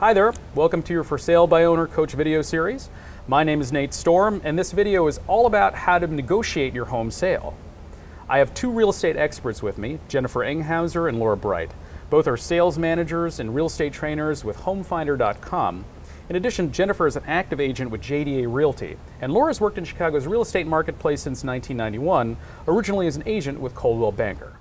Hi there, welcome to your For Sale by Owner Coach video series. My name is Nate Storm, and this video is all about how to negotiate your home sale. I have two real estate experts with me, Jennifer Enghauser and Laura Bright. Both are sales managers and real estate trainers with homefinder.com. In addition, Jennifer is an active agent with JDA Realty, and Laura's worked in Chicago's real estate marketplace since 1991, originally as an agent with Coldwell Banker.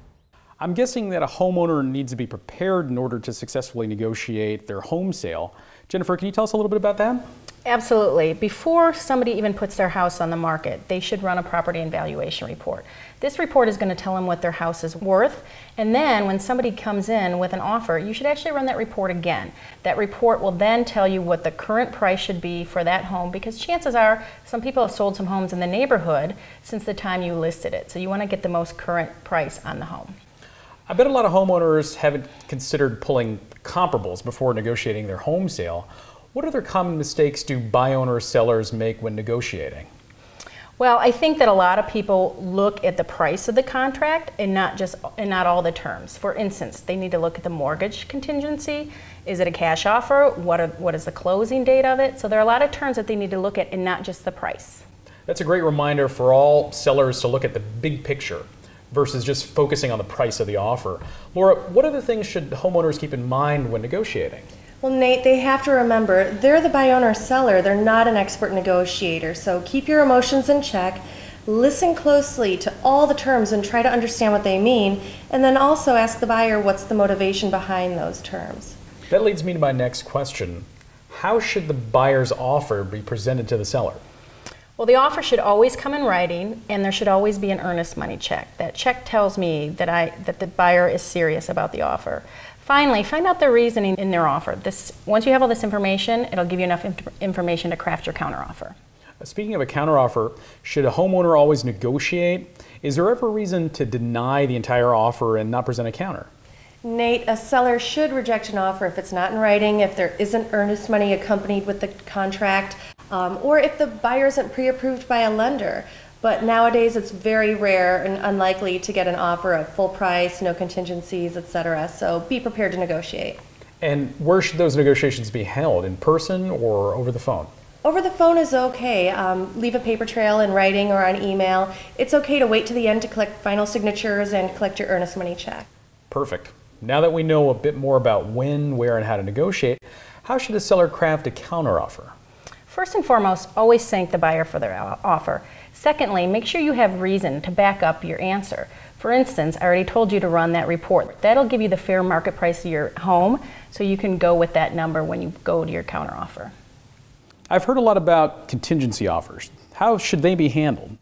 I'm guessing that a homeowner needs to be prepared in order to successfully negotiate their home sale. Jennifer, can you tell us a little bit about that? Absolutely. Before somebody even puts their house on the market, they should run a property and valuation report. This report is going to tell them what their house is worth, and then when somebody comes in with an offer, you should actually run that report again. That report will then tell you what the current price should be for that home, because chances are some people have sold some homes in the neighborhood since the time you listed it. So you want to get the most current price on the home. I bet a lot of homeowners haven't considered pulling comparables before negotiating their home sale. What other common mistakes do buy owners sellers make when negotiating? Well, I think that a lot of people look at the price of the contract and not all the terms. For instance, they need to look at the mortgage contingency. Is it a cash offer? What is the closing date of it? So there are a lot of terms that they need to look at and not just the price. That's a great reminder for all sellers to look at the big picture versus just focusing on the price of the offer. Laura, what other things should homeowners keep in mind when negotiating? Well, Nate, they have to remember they're the buy owner seller. They're not an expert negotiator. So keep your emotions in check. Listen closely to all the terms and try to understand what they mean. And then also ask the buyer what's the motivation behind those terms. That leads me to my next question. How should the buyer's offer be presented to the seller? Well, the offer should always come in writing, and there should always be an earnest money check. That check tells me that the buyer is serious about the offer. Finally, find out the reasoning in their offer. Once you have all this information, it'll give you enough information to craft your counteroffer. Speaking of a counteroffer, should a homeowner always negotiate? Is there ever a reason to deny the entire offer and not present a counter? Nate, a seller should reject an offer if it's not in writing, if there isn't earnest money accompanied with the contract, or if the buyer isn't pre-approved by a lender. But nowadays it's very rare and unlikely to get an offer of full price, no contingencies, etc. So be prepared to negotiate. And where should those negotiations be held? In person or over the phone? Over the phone is okay. Leave a paper trail in writing or on email. It's okay to wait to the end to collect final signatures and collect your earnest money check. Perfect. Now that we know a bit more about when, where, and how to negotiate, how should a seller craft a counteroffer? First and foremost, always thank the buyer for their offer. Secondly, make sure you have reason to back up your answer. For instance, I already told you to run that report. That'll give you the fair market price of your home, so you can go with that number when you go to your counteroffer. I've heard a lot about contingency offers. How should they be handled?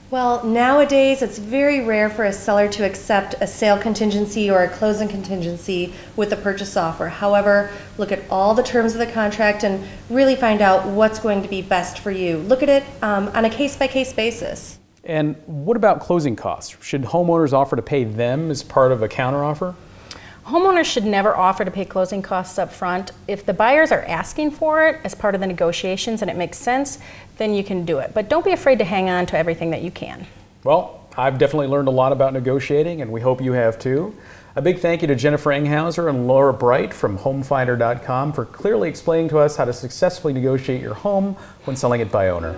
Well, nowadays it's very rare for a seller to accept a sale contingency or a closing contingency with a purchase offer. However, look at all the terms of the contract and really find out what's going to be best for you. Look at it on a case-by-case basis. And what about closing costs? Should homeowners offer to pay them as part of a counteroffer? Homeowners should never offer to pay closing costs up front. If the buyers are asking for it as part of the negotiations and it makes sense, then you can do it. But don't be afraid to hang on to everything that you can. Well, I've definitely learned a lot about negotiating, and we hope you have too. A big thank you to Jennifer Enghauser and Laura Bright from homefinder.com for clearly explaining to us how to successfully negotiate your home when selling it by owner.